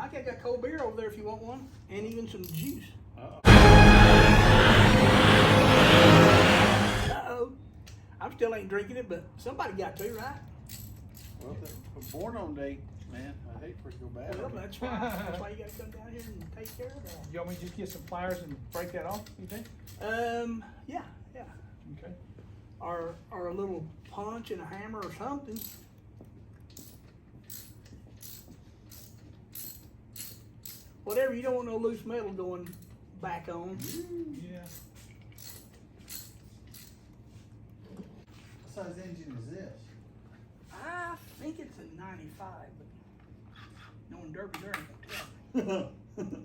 Mike, I got cold beer over there if you want one, and even some juice. Uh-oh. I still ain't drinking it, but somebody got to, right? Well, the born on date, man, I hate for it to go bad. Well, that's why you got to come down here and take care of that. You want me to just get some pliers and break that off, you think? Yeah. Okay. Or a little punch and a hammer or something. Whatever, you don't want no loose metal going back on. Yeah. What size engine is this? I think it's a 95, but knowing Derby there ain't gonna tell me.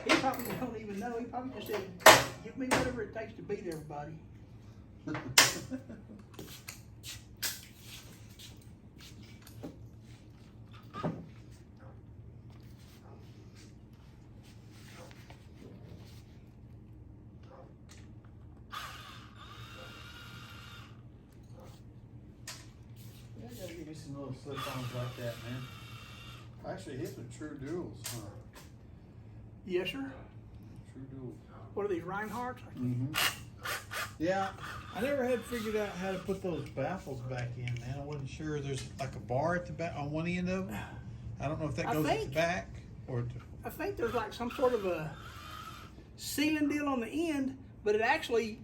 He probably don't even know. He probably just said, give me whatever it takes to beat everybody. Yeah, I gotta give me some little slip-ons like that, man. I actually hit the True Duals, huh? Yes, sir. True Duals. What are these, Reinhardts? Mm-hmm. Yeah, I never had figured out how to put those baffles back in, man. I wasn't sure. There's like a bar at the back on one end of them. I don't know if that goes at the back or. I think there's like some sort of a sealing deal on the end, but it actually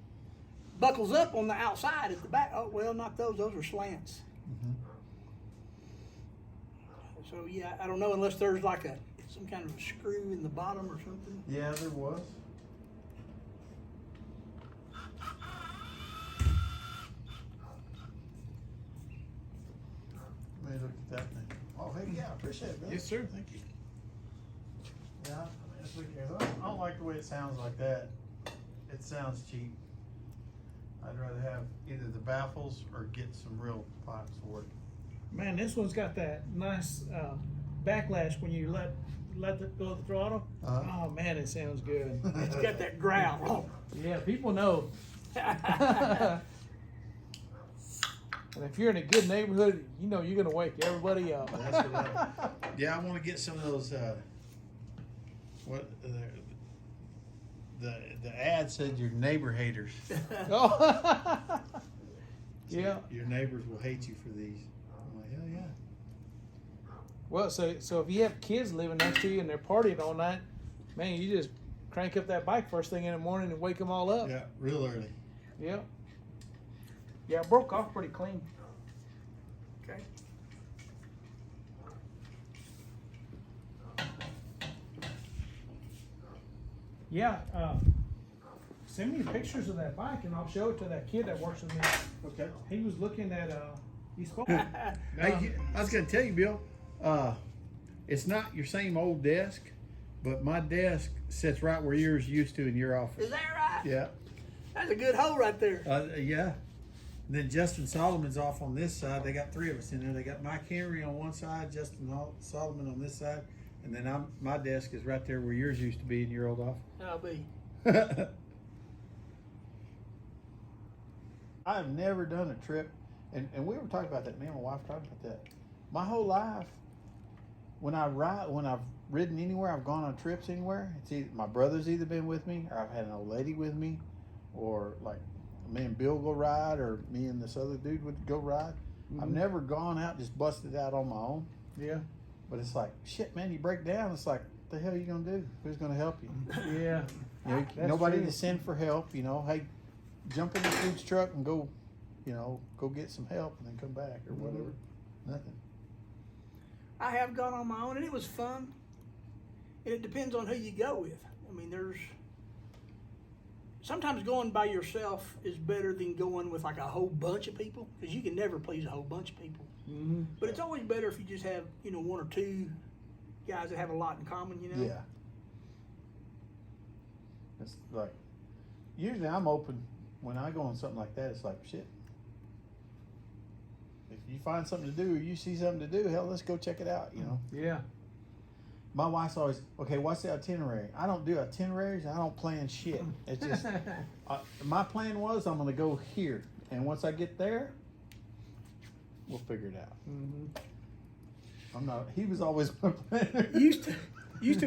buckles up on the outside at the back. Oh, well, not those. Those are slants. Mm-hmm. So, yeah, I don't know unless there's like some kind of a screw in the bottom or something. Yeah, there was. Let me look at that thing. Oh, hey, yeah, appreciate it, man. Yes, sir. Thank you. Yeah, let's look here. I don't like the way it sounds like that. It sounds cheap. I'd rather have either the baffles or get some real pipes for it. Man, this one's got that nice backlash when you let it go to the throttle. Uh-huh. Oh man, it sounds good. It's got that growl. Yeah, people know. And if you're in a good neighborhood, you know you're gonna wake everybody up. That's what yeah, I want to get some of those. The ad said your neighbor haters. Oh. Yeah. Your neighbors will hate you for these. I'm like, hell yeah. Well, so if you have kids living next to you and they're partying all night, man, you just crank up that bike first thing in the morning and wake them all up. Yeah, real early. Yeah. Yeah, it broke off pretty clean. Okay. Yeah. Send me pictures of that bike and I'll show it to that kid that works with me. Okay. He was looking at he's spoke. Hey, I was going to tell you, Bill. It's not your same old desk, but my desk sits right where yours used to in your office. Is that right? Yeah. That's a good hole right there. Yeah. And then Justin Solomon's off on this side. They got three of us in there. They got Mike Henry on one side, Justin Solomon on this side, and then my desk is right there where yours used to be in your old office. I'll be. I have never done a trip, and we were talking about that. Me and my wife talked about that. My whole life, when I've ridden anywhere, I've gone on trips anywhere. It's either my brother's either been with me, or I've had an old lady with me, or like me and Bill go ride, or me and this other dude would go ride. I've never gone out just busted out on my own. Yeah. But it's like, shit, man, you break down. It's like, what the hell are you gonna do? Who's gonna help you? Yeah. You know, That's nobody true. to send for help. You know, hey, jump in the dude's truck and go, go get some help and then come back or whatever. Nothing. I have gone on my own, and it was fun. And it depends on who you go with. I mean, sometimes going by yourself is better than going with like a whole bunch of people, because you can never please a whole bunch of people. Mm-hmm. But it's always better if you just have, one or two guys that have a lot in common, Yeah. It's like, usually I'm open when I go on something like that. It's like, shit. If you find something to do or you see something to do, hell, let's go check it out, Yeah. My wife's always, okay, what's the itinerary? I don't do itineraries. I don't plan shit. It's just, my plan was I'm going to go here. And once I get there, We'll figure it out. Mm-hmm. I'm not. He was always my planner. Used to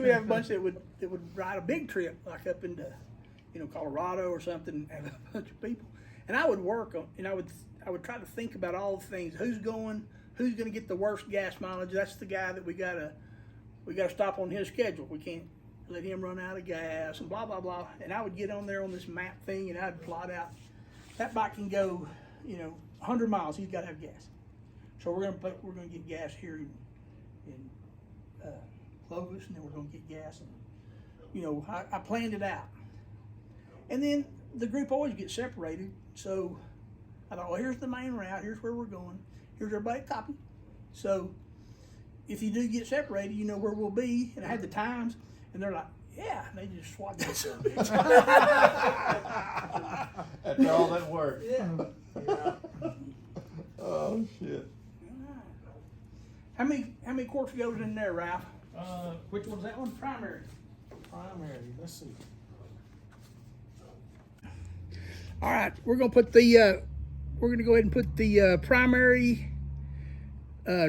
we have a bunch that would ride a big trip like up into, Colorado or something, and have a bunch of people, and I would work on, and I would try to think about all the things. Who's going to get the worst gas mileage? That's the guy that we gotta stop on his schedule. We can't let him run out of gas and blah blah blah. And I would get on there on this map thing, and I'd plot out that bike can go, 100 miles. He's got to have gas. So we're gonna get gas here in Clovis, and then we're gonna get gas, and I planned it out. And then the group always gets separated, so I thought, well, here's the main route, here's where we're going, here's everybody copy. So if you do get separated, you know where we'll be, and I had the times, and they're like, yeah, and they just swapped that son of a bitch. After all that work. Yeah. Oh shit. How many quarts goes in there, Ralph? Which one's that one? Primary. Primary. Let's see. All right, we're gonna put the we're gonna go ahead and put the primary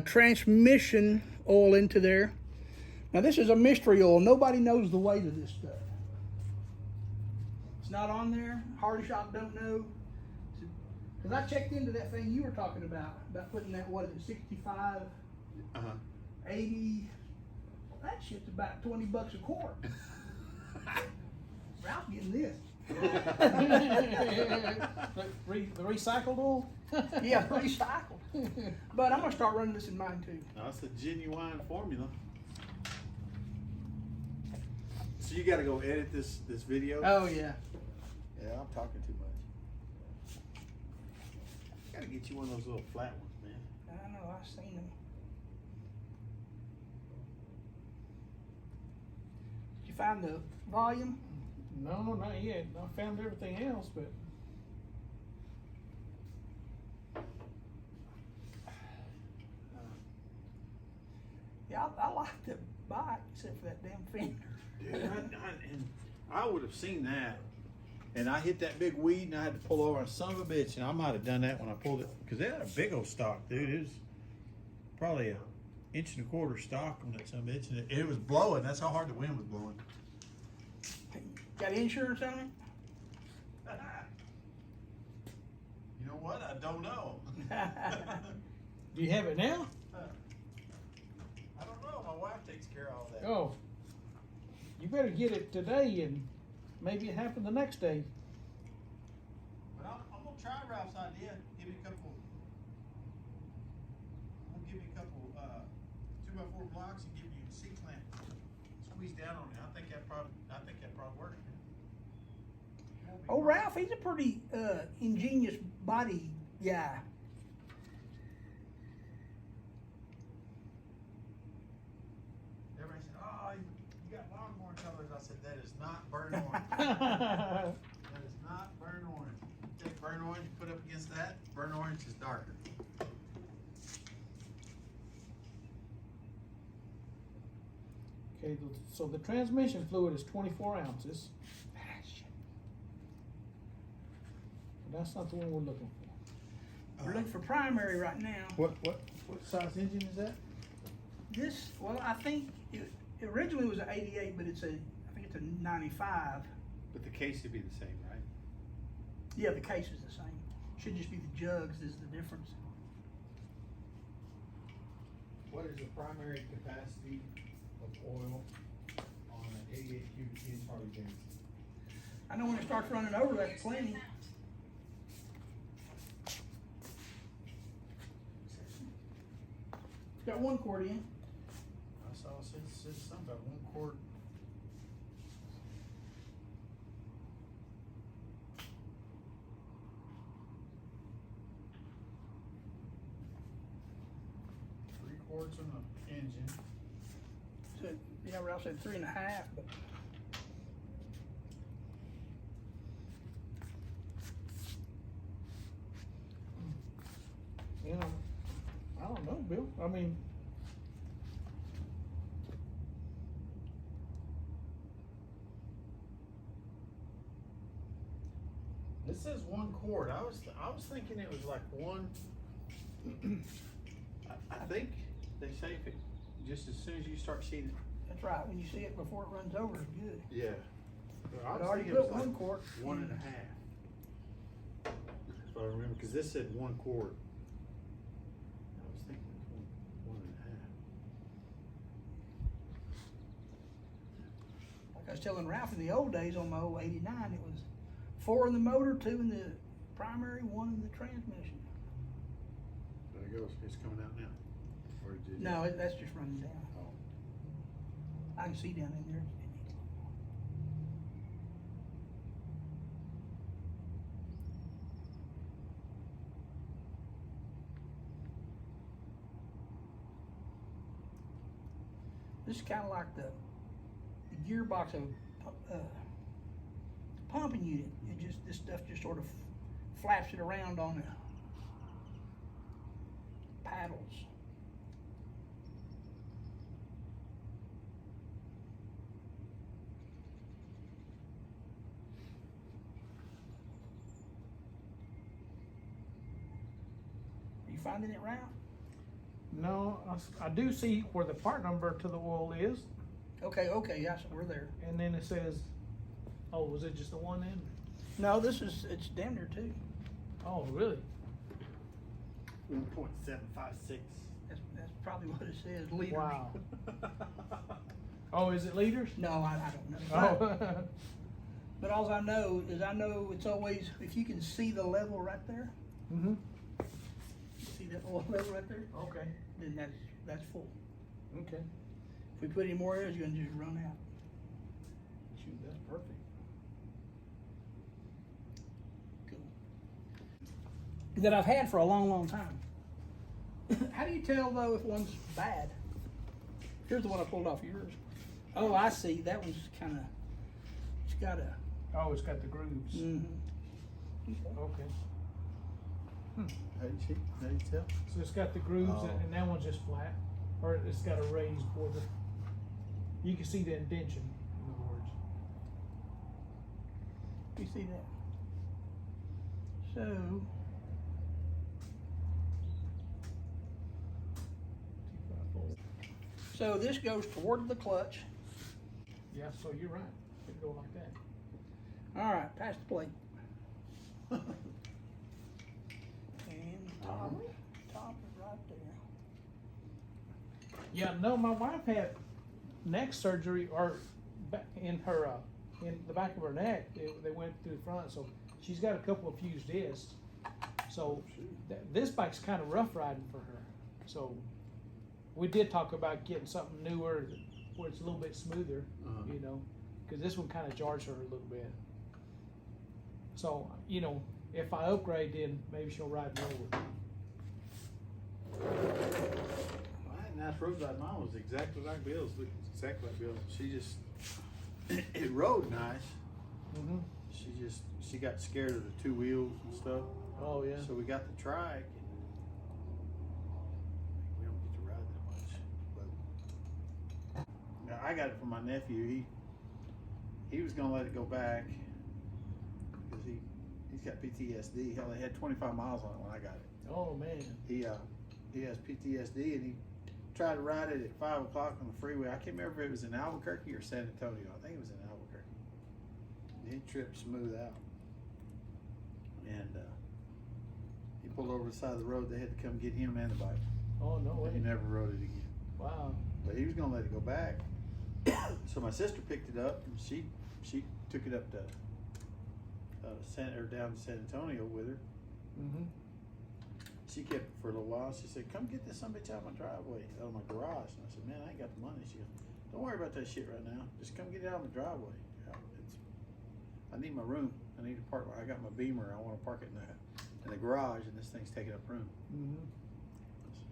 transmission oil into there. Now this is a mystery oil. Nobody knows the weight of this stuff. It's not on there. Hardy Shop don't know. Because I checked into that thing you were talking about putting that, what is it, 65, 80. Well, that shit's about $20 a quart. Ralph's getting this. The recycled oil? Yeah, recycled. But I'm gonna start running this in mine too. No, it's a genuine formula. So you got to go edit this video. Oh yeah. Yeah, I'm talking too much. Got to get you one of those little flat ones, man. I know. I've seen them. Did you find the volume? No, not yet. I found everything else, but Yeah, I like the bike except for that damn fender. Dude, and I would have seen that, and I hit that big weed, and I had to pull over. Son of a bitch, and I might have done that when I pulled it, because they had a big old stock, dude. It was probably an 1.25 inch stock on that son of a bitch, and it was blowing. That's how hard the wind was blowing. Got insurance on it? You know what? I don't know. do you have it now? I don't know. My wife takes care of all that. Oh, you better get it today, and maybe it happened the next day. But I'm gonna try Ralph's idea. Give me a couple. I'm gonna give you a couple 2x4 blocks and give you a C-clamp. Squeeze down on it. I think that probably works. Man. Oh, Ralph, he's a pretty ingenious body guy. Everybody said, "Oh, you got longhorn colors." I said, "That is not burnt orange. That is not burnt orange. You take burnt orange, you put up against that. Burnt orange is darker." Okay, so the transmission fluid is 24 ounces. But that's not the one we're looking for. We're looking for primary right now. What size engine is that? This, well, I think it originally was an 88, but I think it's a 95. But the case should be the same, right? Yeah, the case is the same. Should just be the jugs is the difference. What is the primary capacity of oil on an 88 cubic inch Harley Davidson? I know when it starts running over, that's plenty. It's got 1 quart in. I saw it says something about 1 quart. Quarts on the engine. So, yeah, Ralph said 3.5, but You know, I don't know, Bill. I mean, It says 1 quart. I was thinking it was like one. I think they say if it, just as soon as you start seeing it. That's right. When you see it before it runs over, it's good. Yeah. I I'd was already thinking it put was one like quart. 1.5. If I remember, because this said 1 quart. I was thinking it was 1.5. Like I was telling Ralph, in the old days on my old 89, it was 4 in the motor, 2 in the primary, 1 in the transmission. There it goes. It's coming out now. Or did you- No, that's just running down. Oh. I can see down in there. This is kind of like the gearbox of pumping unit. It just, this stuff just sort of flaps it around on the paddles. Are you finding it, Ralph? No, I do see where the part number to the oil is, Okay, yes, we're there. and then it says, oh, was it just the one then? No, this is, it's damn near 2. Oh, really? 1.756. That's probably what it says, liters. Wow. Oh, is it liters? No, I don't know. Oh. But all I know is it's always, if you can see the level right there, Mm-hmm. see that oil level right there, Okay. then that's full. Okay. If we put any more air, it's gonna just run out. Shoot, that's perfect. Cool. That I've had for a long, long time. How do you tell though if one's bad? Here's the one I pulled off yours. Oh, I see. That one's kinda, it's got a, Oh, it's got the grooves. Okay. How do you see? How do you tell? So it's got the grooves, Oh. and that one's just flat, or it's got a raised border. You can see the indention, in other words. You see that? So, so this goes toward the clutch. Yeah, so you're right. It go like that. All right, pass the plate. And top is right there. Yeah, no, my wife had neck surgery, or in her, in the back of her neck. They went through the front, so she's got a couple of fused discs. So this bike's kind of rough riding for her. So we did talk about getting something newer where it's a little bit smoother, you know, because this one kind of jars her a little bit. So, you know, if I upgrade, then maybe she'll ride more. I had a nice road ride. Mine was exactly like Bill's. Looked exactly like Bill's. She just, it rode nice. Mm-hmm. She got scared of the 2 wheels and stuff. Oh, yeah. So we got the trike. We don't get to ride that much. But now I got it from my nephew. He was gonna let it go back because he's got PTSD. Hell, they had 25 miles on it when I got it. Oh, man. He has PTSD, and he tried to ride it at 5 o'clock on the freeway. I can't remember if it was in Albuquerque or San Antonio. I think it was in Albuquerque. He tripped smooth out, and he pulled over the side of the road. They had to come get him and the bike. Oh, no way. He never rode it again. Wow. But he was gonna let it go back. So my sister picked it up, and she took it up to down to San Antonio with her. Mm-hmm. She kept it for a little while. She said, "Come get this son of a bitch out of my driveway, out of my garage." And I said, "Man, I ain't got the money." She goes, "Don't worry about that shit right now. Just come get it out of my driveway. I need my room. I need to park. I got my Beamer. I want to park it in the garage, and this thing's taking up room." Mm-hmm. I said,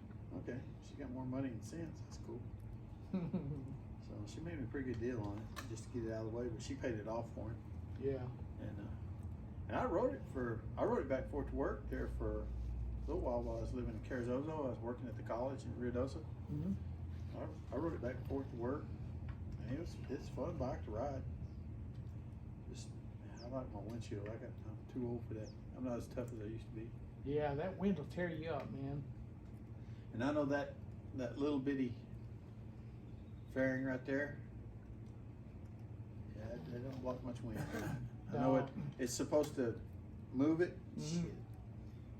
okay, she got more money than sense. That's cool. So she made me a pretty good deal on it, just to get it out of the way. But she paid it off for him, Yeah. and I rode it back and forth to work there for a little while I was living in Carrizozo. I was working at the college in Ruidoso. Mm-hmm. I rode it back and forth to work, and it's a fun bike to ride. Just, I like my windshield. I'm too old for that. I'm not as tough as I used to be. Yeah, that wind will tear you up, man. And I know that little bitty fairing right there. Yeah, they don't block much wind. I know it's supposed to move it. Mhm.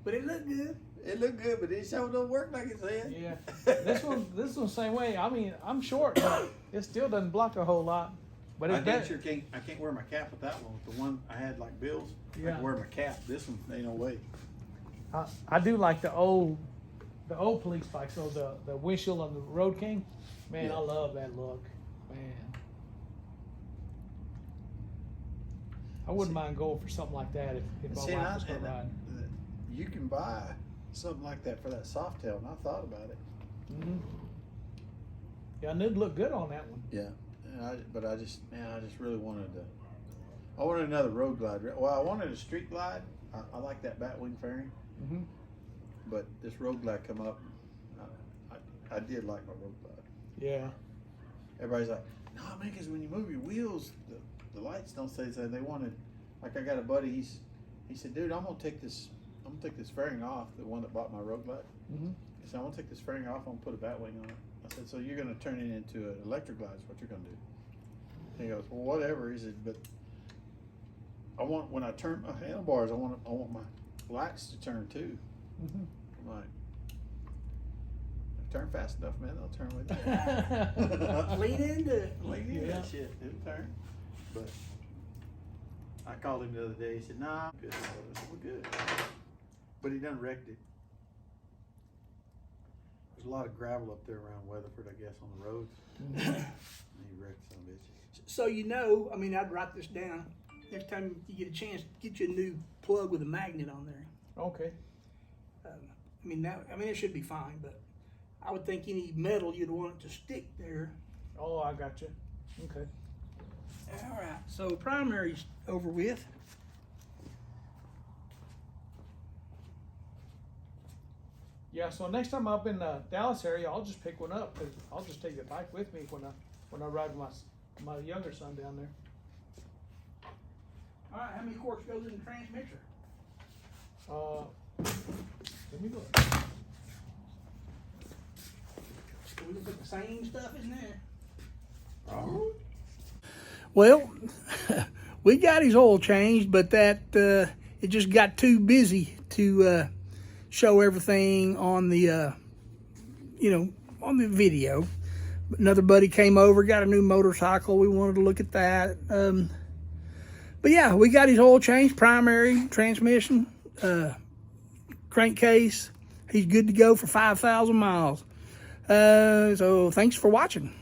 But it looked good. It looked good, but it sure don't work like it said. Yeah, this one's same way. I mean, I'm short, but it still doesn't block a whole lot. But I it's damn better. sure can't wear my cap with that one. With the one I had like Bill's, I Yeah. can wear my cap. This one ain't no way. I do like the old police bikes, so the windshield on the Road King. Man, Yeah. I love that look. Man, I wouldn't mind going for something like that if my See, wife was gonna ride. you can buy something like that for that soft tail, and I thought about it. Mm-hmm. Yeah, I knew it looked good on that one. Yeah, but I just really wanted I wanted another road glide. Well, I wanted a street glide. I like that batwing fairing, Mm-hmm. but this road glide come up. I did like my road glide. Yeah. Everybody's like, no, man, because when you move your wheels, the lights don't stay the same. They wanted, like, I got a buddy. He said, dude, I'm gonna take this fairing off. The one that bought my road glide. Mm-hmm. He said, I'm gonna take this fairing off. I'm gonna put a batwing on it. I said, so you're gonna turn it into an electric glide? Is what you're gonna do? And he goes, well, whatever. He said, but I want, when I turn my handlebars, I want my lights to turn too. Mm-hmm. I'm like, if I turn fast enough, man, they'll turn with you. Lean into it. Lean into Yeah. that shit. It'll turn. But I called him the other day. He said, nah, I'm good. I said, we're good. But he done wrecked it. There's a lot of gravel up there around Weatherford, I guess, on the roads. And he wrecked some bitch. So I mean, I'd write this down. Next time you get a chance, get you a new plug with a magnet on there. Okay. I mean, it should be fine, but I would think any metal you'd want it to stick there. Oh, I got you. Okay. All right, so primary's over with. Yeah. So next time I'm up in the Dallas area, I'll just pick one up because I'll just take the bike with me when I ride with my younger son down there. All right, how many quarts goes in the transmission? Let me look. We can put the same stuff in there. Oh. Well, we got his oil changed, but that it just got too busy to show everything on the on the video. Another buddy came over, got a new motorcycle. We wanted to look at that. But yeah, we got his oil changed, primary, transmission, crankcase. He's good to go for 5,000 miles. So thanks for watching.